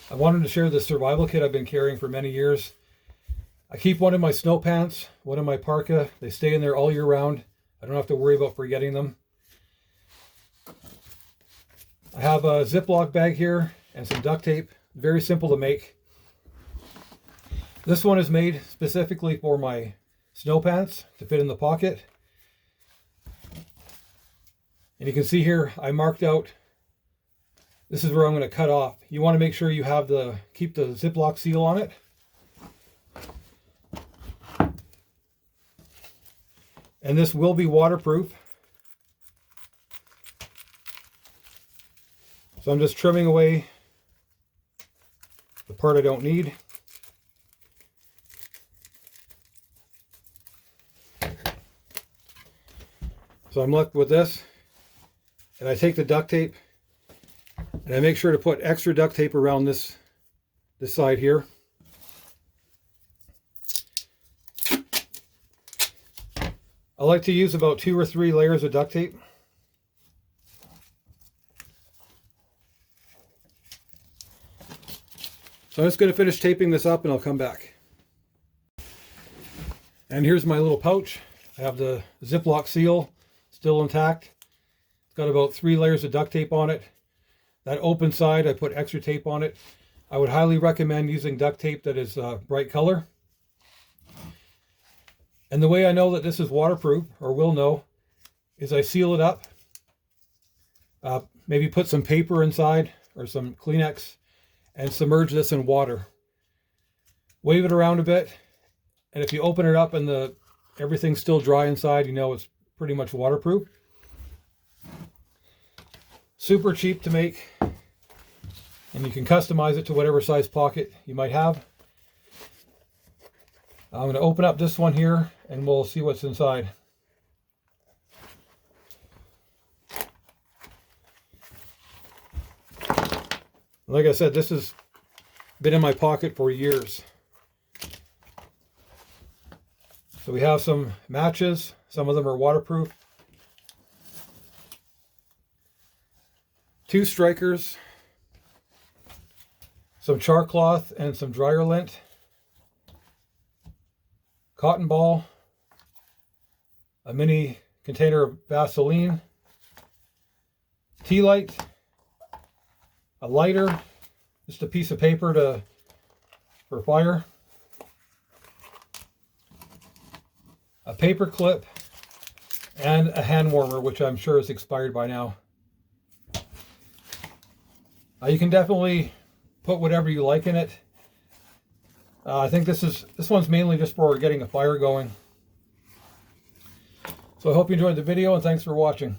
I wanted to share this survival kit I've been carrying for many years. I keep one in my snow pants, one in my parka. They stay in there all year round. I don't have to worry about forgetting them. I have a ziplock bag here and some duct tape. Very simple to make. This one is made specifically for my snow pants to fit in the pocket. And you can see here I marked out, this is where I'm going to cut off. You want to make sure you have keep the ziplock seal on it. And this will be waterproof. So I'm just trimming away the part I don't need. So I'm left with this. And I take the duct tape and I make sure to put extra duct tape around this side here. I like to use about 2 or 3 layers of duct tape. So I'm just going to finish taping this up and I'll come back. And here's my little pouch. I have the Ziploc seal still intact. It's got about 3 layers of duct tape on it. That open side, I put extra tape on it. I would highly recommend using duct tape that is bright color. And the way I know that this is waterproof, or will know, is I seal it up. Maybe put some paper inside or some Kleenex and submerge this in water. Wave it around a bit, and if you open it up and everything's still dry inside, you know it's pretty much waterproof. Super cheap to make, and you can customize it to whatever size pocket you might have. I'm going to open up this one here and we'll see what's inside. Like I said, this has been in my pocket for years. So we have some matches. Some of them are waterproof. 2 strikers, some charcloth and some dryer lint, cotton ball, a mini container of Vaseline, tea light, a lighter, just a piece of paper for fire, a paper clip, and a hand warmer, which I'm sure is expired by now. You can definitely put whatever you like in it. I think this one's mainly just for getting a fire going. So I hope you enjoyed the video and thanks for watching.